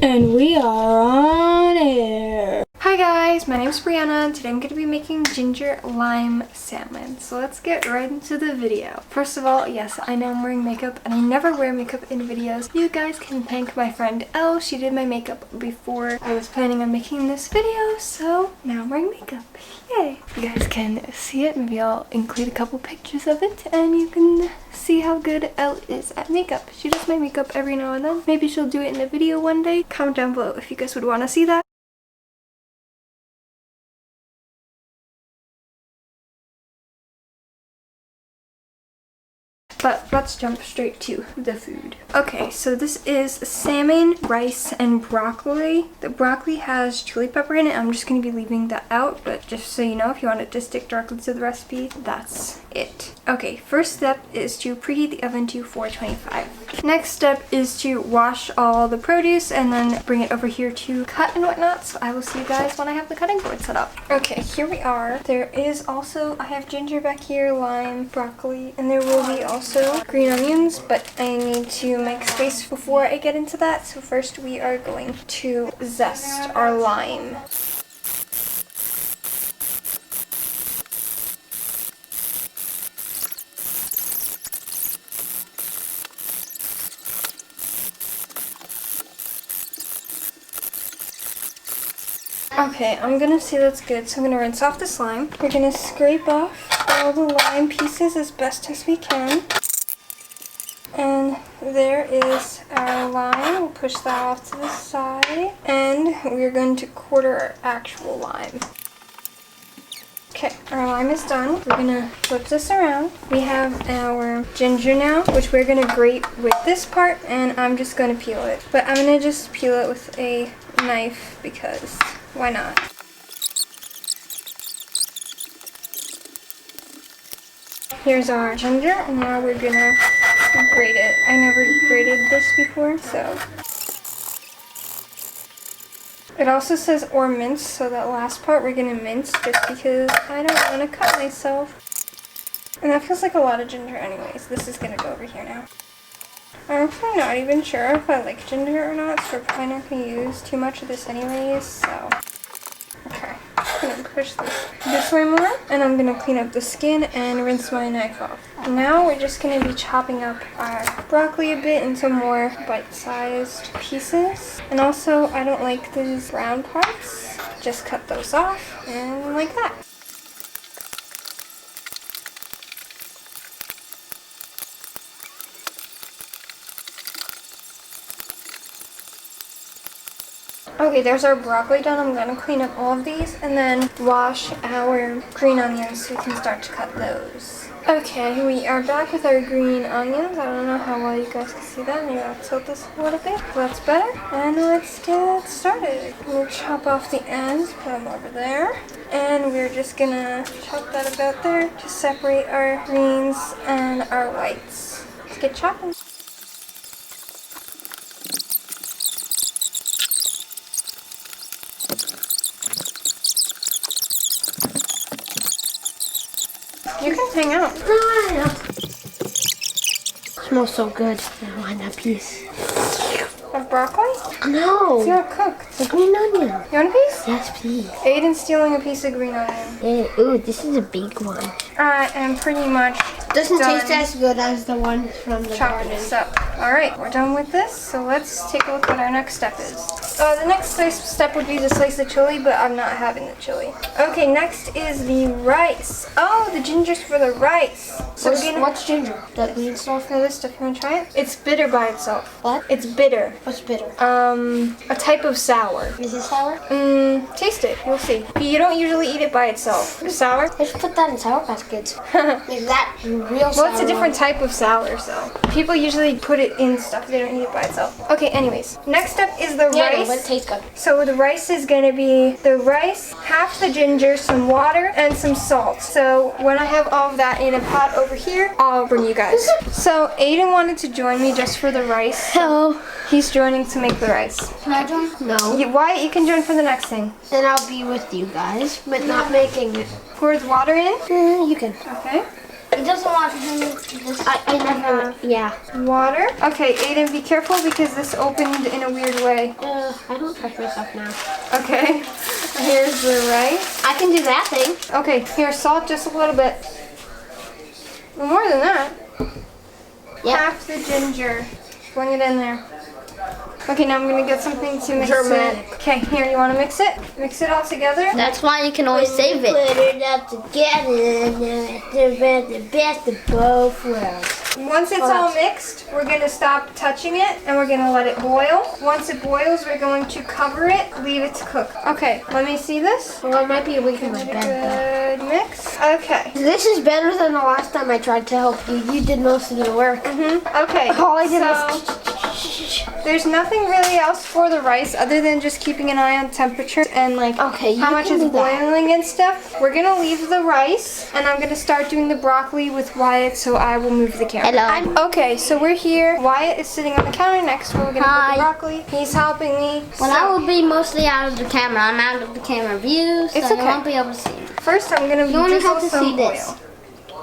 And we are on air. Hi guys, my name is Brianna and today I'm going to be making ginger lime salmon. So let's get right into the video. First of all, yes, I know I'm wearing makeup and I never wear makeup in videos. You guys can thank my friend Elle. She did my makeup before I was planning on making this video, so now I'm wearing makeup. Yay! You guys can see it. Maybe I'll include a couple pictures of it and you can see how good Elle is at makeup. She does my makeup every now and then. Maybe she'll do it in a video one day. Comment down below if you guys would want to see that. But let's jump straight to the food. Okay, so this is salmon, rice, and broccoli. The broccoli has chili pepper in it. I'm just going to be leaving that out, but just so you know, if you want it to stick directly to the recipe, that's it. Okay, first step is to preheat the oven to 425. Next step is to wash all the produce and then bring it over here to cut and whatnot. So I will see you guys when I have the cutting board set up. Okay, here we are. There is also, I have ginger back here, lime, broccoli, and there will be also green onions, but I need to make space before I get into that. So first we are going to zest our lime. Okay, I'm gonna see that's good, so I'm gonna rinse off the slime. We're gonna scrape off all the lime pieces as best as we can. And there is our lime. We'll push that off to the side. And we're going to quarter our actual lime. Okay, our lime is done. We're gonna flip this around. We have our ginger now, which we're gonna grate with this part, and I'm just gonna peel it. But I'm gonna just peel it with a knife because why not? Here's our ginger, and now we're gonna grate it. I never grated this before, so. It also says or mince, so that last part we're gonna mince just because I don't wanna cut myself. And that feels like a lot of ginger anyways. This is gonna go over here now. I'm actually not even sure if I like ginger or not, so we're probably not gonna use too much of this anyways, so. Okay, I'm gonna push this way more, and I'm gonna clean up the skin and rinse my knife off. Now we're just gonna be chopping up our broccoli a bit into more bite-sized pieces. And also, I don't like these brown parts. Just cut those off, and like that. Okay, there's our broccoli done. I'm gonna clean up all of these and then wash our green onions so we can start to cut those. Okay, we are back with our green onions. I don't know how well you guys can see that. Maybe I'll tilt this a little bit. That's better. And let's get started. We'll chop off the ends, put them over there. And we're just gonna chop that about there to separate our greens and our whites. Let's get chopping. You can hang out. Smells so good. I want that piece. Of broccoli? No. See how it cooked. The green onion. You want a piece? Yes, please. Aiden's stealing a piece of green onion. Yeah, ooh, this is a big one. I am pretty much Doesn't done taste as good as the one from the chopping garden. this up. Alright, we're done with this, so let's take a look what our next step is. The next step would be to slice the chili, but I'm not having the chili. Okay, next is the rice. Oh, the ginger's for the rice. So What's ginger? The green stuff? for this stuff, you want to try it? It's bitter by itself. What? It's bitter. What's bitter? A type of sour. Is it sour? Taste it. You'll see. You don't usually eat it by itself. Sour? I should put that in Sour Patch Kids. Is that real sour? Well, it's a different type of sour, so. People usually put it in stuff. They don't eat it by itself. Okay, anyways. Next up is the rice. But it tastes good. So the rice is going to be the rice, half the ginger, some water, and some salt. So when I have all of that in a pot over here, I'll bring you guys. So Aiden wanted to join me just for the rice. Hello. He's joining to make the rice. Can I join? No. Wyatt, you can join for the next thing. Then I'll be with you guys, but not making it. Pour the water in. You can. Okay. He doesn't want him to I never. Yeah. Water. Okay, Aiden, be careful because this opened in a weird way. I don't touch myself now. Okay. Here's the rice. I can do that thing. Okay, here's salt, just a little bit. More than that. Yep. Half the ginger. Bring it in there. Okay, now I'm gonna get something to mix Dramatic. it. Okay, here, you wanna mix it? Mix it all together. That's why you can always save it. Put it up together, the best of both worlds. Once it's all mixed, we're gonna stop touching it and we're gonna let it boil. Once it boils, we're going to cover it, leave it to cook. Okay, let me see this. Well, it might be a week in my bed. Good mix. Okay. This is better than the last time I tried to help you. You did most of the work. Okay. All I did was... There's nothing really else for the rice other than just keeping an eye on temperature and like how much is boiling and stuff. We're gonna leave the rice and I'm gonna start doing the broccoli with Wyatt, so I will move the camera. Hello. Okay, so we're here. Wyatt is sitting on the counter next to where we're gonna put the broccoli. He's helping me. Well, I will be mostly out of the camera. I'm out of the camera view, so It's you okay. won't be able to see me. First, I'm gonna You only drizzle have to some see this. oil.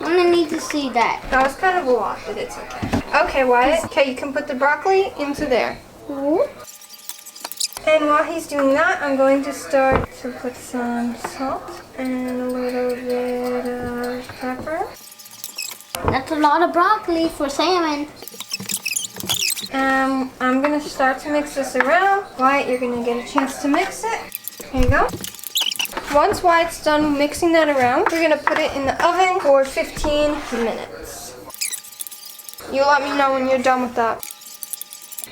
I'm gonna need to see that. That was kind of a lot, but it's okay. Okay, Wyatt. Okay, you can put the broccoli into there. And while he's doing that, I'm going to start to put some salt and a little bit of pepper. That's a lot of broccoli for salmon. I'm going to start to mix this around. Wyatt, you're going to get a chance to mix it. Here you go. Once Wyatt's done mixing that around, we're going to put it in the oven for 15 minutes. You let me know when you're done with that.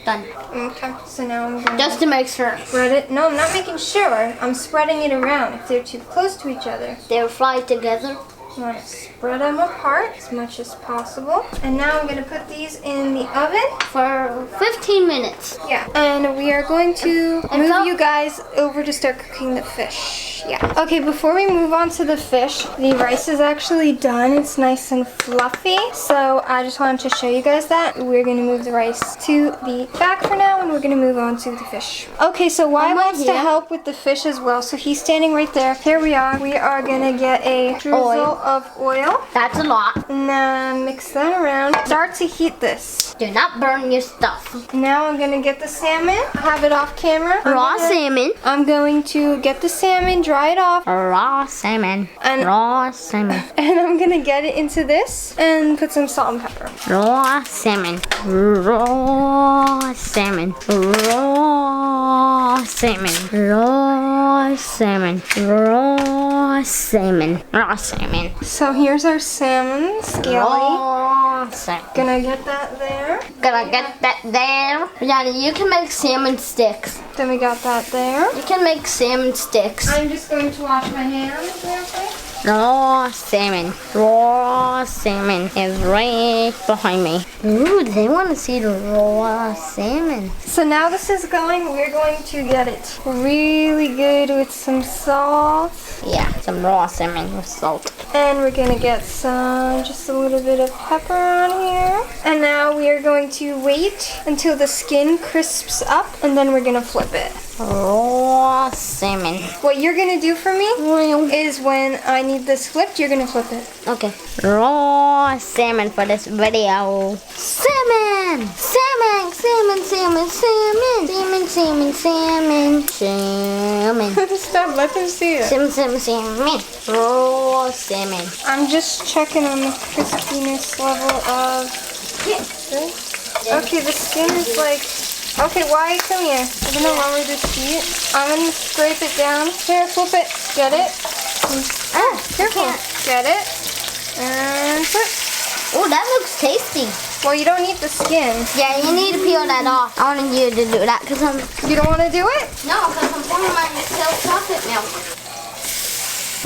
Done. Okay, so now I'm going Just to make sure. spread it. No, I'm not making sure. I'm spreading it around. If they're too close to each other, They'll fly together. you want to spread them apart as much as possible. And now I'm going to put these in the oven. For 15 minutes. Yeah. And we are going to move go. you guys over to start cooking the fish. Yeah. Okay, before we move on to the fish, the rice is actually done. It's nice and fluffy. So I just wanted to show you guys that. We're going to move the rice to the back for now, and we're going to move on to the fish. Okay, so Wyatt wants to help with the fish as well. So he's standing right there. Here we are. We are going to get a drizzle of oil. That's a lot. And then mix that around. Start to heat this. Do not burn your stuff. Now I'm going to get the salmon. I have it off camera. Salmon. I'm going to get the salmon, dry it off, Raw salmon. And- Raw salmon. and I'm going to get it into this and put some salt and pepper. Raw salmon. Raw salmon. Raw salmon. Raw salmon. Raw salmon. Raw salmon. So here's our salmon, scaly. Raw salmon. Gonna get that there. Gonna get that there. Yeah, you can make salmon sticks. Then we got that there. You can make salmon sticks. I'm just going to wash my hands real quick. Raw salmon. Raw salmon is right behind me. Ooh, they want to see the raw salmon. So now this is going, we're going to get it really good with some salt. Yeah, some raw salmon with salt. And we're gonna get just a little bit of pepper on here. And now we are going to wait until the skin crisps up, and then we're gonna flip it. Raw salmon. What you're gonna do for me is when I need this flipped, you're gonna flip it. Okay. Raw salmon for this video. Salmon! Salmon! Salmon! Salmon! Salmon! Salmon! Salmon! Salmon! Salmon! Stop, let them see it. Salmon! Salmon! Salmon! Raw salmon. I'm just checking on the crispiness level of this. Okay, the skin is like... Okay, Wyatt, come here. I'm gonna lower this sheet. I'm gonna scrape it down. Here, flip it. Get it? Ah, careful. Get it. And flip. Oh, that looks tasty. Well, you don't need the skin. Yeah, you need to peel that off. I wanted you to do that because You don't want to do it? No, because I'm pouring my milk chocolate milk.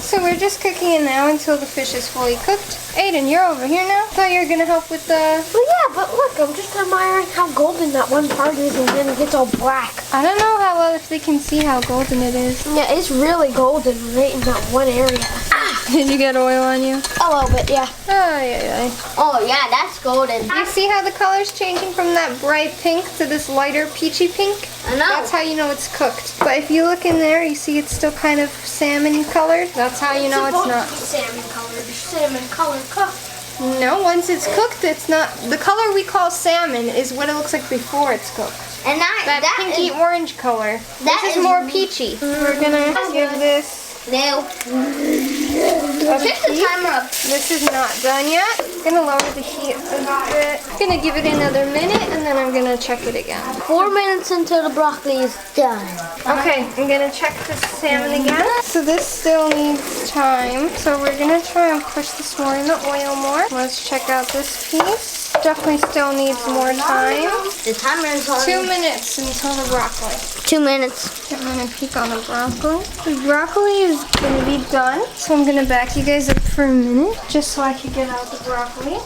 So we're just cooking it now until the fish is fully cooked. Aiden, you're over here now? Thought you were gonna help with the... Well, yeah, but look, I'm just admiring how golden that one part is, and then it gets all black. I don't know how well if they can see how golden it is. Yeah, it's really golden right in that one area. Did you get oil on you? A little bit, yeah. Oh, yeah. Oh, yeah, that's golden. You see how the color's changing from that bright pink to this lighter peachy pink? I know. That's how you know it's cooked. But if you look in there, you see it's still kind of salmon colored. That's how you know it's not. Salmon colored. Salmon colored cup. No, once it's cooked, it's not. The color we call salmon is what it looks like before it's cooked. And That pinky orange color. This is more peachy. We're gonna give this. No. Okay. Take the timer up. This is not done yet. I'm gonna lower the heat a bit. I'm gonna give it another minute and then I'm gonna check it again. 4 minutes until the broccoli is done. Okay, I'm gonna check the salmon again. So this still needs time. So we're gonna try and push this more in the oil more. Let's check out this piece. Definitely still needs more time. The timer is on. 2 minutes until the broccoli. 2 minutes. I'm gonna peek on the broccoli. The broccoli is gonna be done. So I'm gonna back you guys up for a minute just so I can get out the broccoli.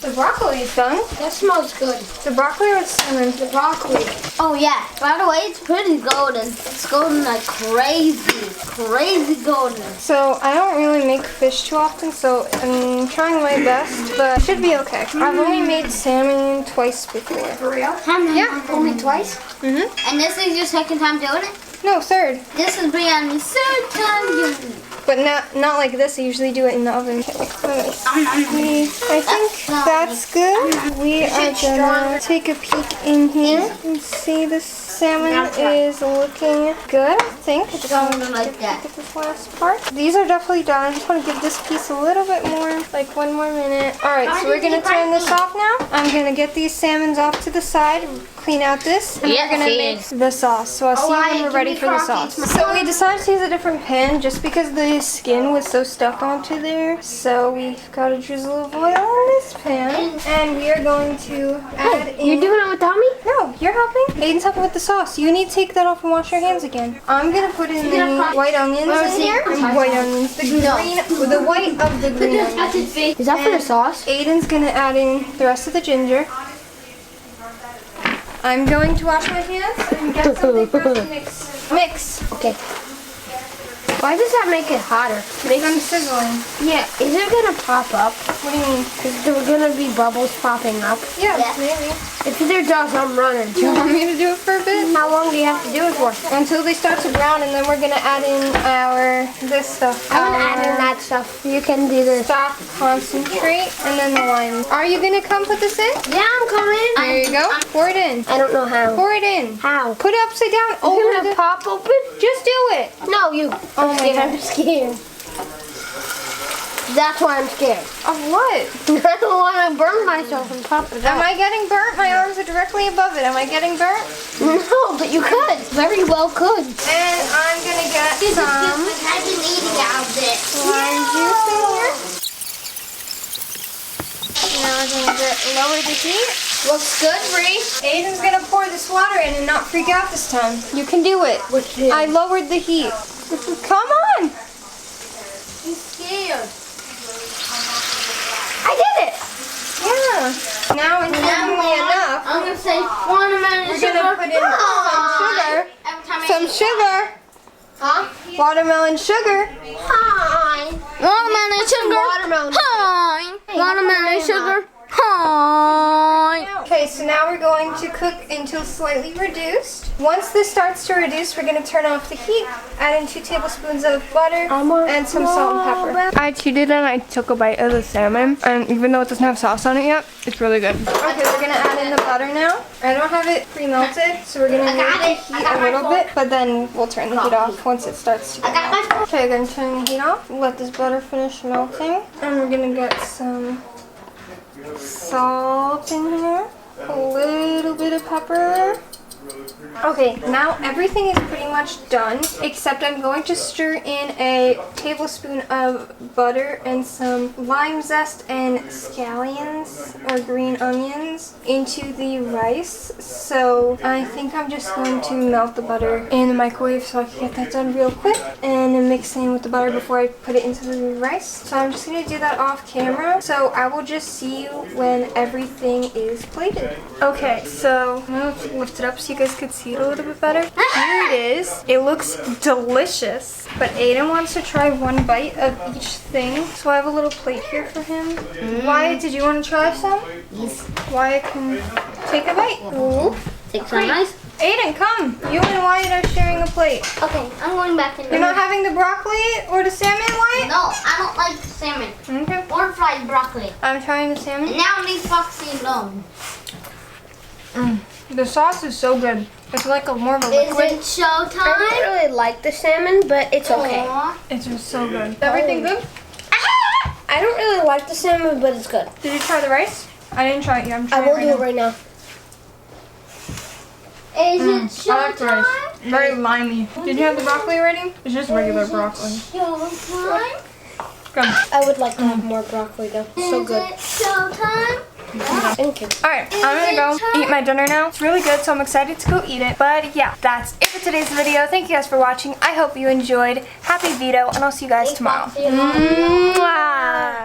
The broccoli is done. That smells good. The broccoli or the salmon? The broccoli. Oh yeah. By the way, it's pretty golden. It's golden like crazy. Crazy golden. So I don't really make fish too often, so I'm trying my best, but it should be okay. I've only made salmon twice before. For real? Yeah. Only twice? Mhm. And this is your second time doing it? No, third. This is Brianna's third time doing it. But not like this. I usually do it in the oven. Okay, I think that's good. We are gonna take a peek in here and see the salmon is looking good. I think it's going like that. Look at this last part. These are definitely done. I just want to give this piece a little bit more, like 1 more minute. All right, so we're gonna turn this off now. I'm gonna get these salmons off to the side, clean out this, and we're gonna make the sauce. So I'll see you when we're ready for the sauce. So we decided to use a different pan just because the skin was so stuck onto there. So we've got a drizzle of oil on this pan, and we are going to add in. You're doing it without me? No, you're helping. Aiden's helping with the sauce. You need to take that off and wash your hands again. I'm gonna put in the white onions in here. White onions. The green, the white of the green onions. Is that for the sauce? Aiden's gonna add in the rest of the ginger. I'm going to wash my hands and get something for us to mix. Mix. Okay. Why does that make it hotter? I'm sizzling. Yeah, is it gonna pop up? What do you mean? Is there gonna be bubbles popping up? Yeah, maybe. If there does, I'm running. Do you want me to do it for a bit? How long do you have to do it for? Until they start to brown, and then we're gonna add in this stuff. I'm gonna add in that stuff. You can do this. Stock, concentrate, and then the lime. Are you gonna come put this in? Yeah, I'm coming. There you go. Pour it in. I don't know how. Pour it in. How? Put it upside down It's over gonna the. pop open? Just do it. No, you. Oh my God. I'm scared. That's why I'm scared. Of what? I don't want to burn myself and pop it Am out. I getting burnt? My arms are directly above it. Am I getting burnt? No, but you could. Very well could. And I'm gonna get some I've been eating out of this. lime juice in here. Now we're gonna lower the heat. Looks good, Bree. Aiden's gonna pour this water in and not freak out this time. You can do it. I lowered the heat. Come on. I'm scared. I did it. Yeah. Now it's definitely enough. I'm gonna say watermelon We're sugar. gonna put in some sugar. Every time I Some eat sugar. Huh? Watermelon sugar. Hi. Watermelon sugar. Watermelon. Hi. Watermelon sugar. Hi. Okay, so now we're going to cook until slightly reduced. Once this starts to reduce, we're going to turn off the heat, add in 2 tablespoons of butter, and some salt and pepper. I cheated and I took a bite of the salmon, and even though it doesn't have sauce on it yet, it's really good. Okay, we're going to add in the butter now. I don't have it pre-melted, so we're going to move the heat a little bit, but then we'll turn the heat off once it starts to get melted. Okay, then turn the heat off, let this butter finish melting, and we're going to get some salt in here, a little bit of pepper. Okay, now everything is pretty much done, except I'm going to stir in a tablespoon of butter and some lime zest and scallions or green onions into the rice. So I think I'm just going to melt the butter in the microwave so I can get that done real quick and then mix it in with the butter before I put it into the rice. So I'm just going to do that off camera. So I will just see you when everything is plated. Okay, so I'm going to lift it up so you guys could see it a little bit better. Here it is. It looks delicious. But Aiden wants to try one bite of each thing. So I have a little plate here for him. Wyatt, did you want to try some? Yes. Wyatt can take a bite. Ooh. Take some rice. Aiden, come. You and Wyatt are sharing a plate. Okay, I'm going back in. You're not having the broccoli or the salmon, Wyatt? No, I don't like salmon. Okay. Or fried broccoli. I'm trying the salmon. And now leave Foxy alone. The sauce is so good. It's like more of a Is liquid. it showtime? I don't really like the salmon, but it's okay. Aw. It's just so good. Is everything good? I don't really like the salmon, but it's good. Did you try the rice? I didn't try it yet. I'm I trying will it do it right now. Is it I like the rice. showtime? Very limey. Did you have the broccoli already? It's just regular broccoli. Showtime? Good. I would like to have more broccoli though. So Is good. it showtime? Thank you. Alright, I'm gonna go eat my dinner now. It's really good, so I'm excited to go eat it. But yeah, that's it for today's video. Thank you guys for watching. I hope you enjoyed. Happy VEDO, and I'll see you guys tomorrow. Foxy alone. Mwah.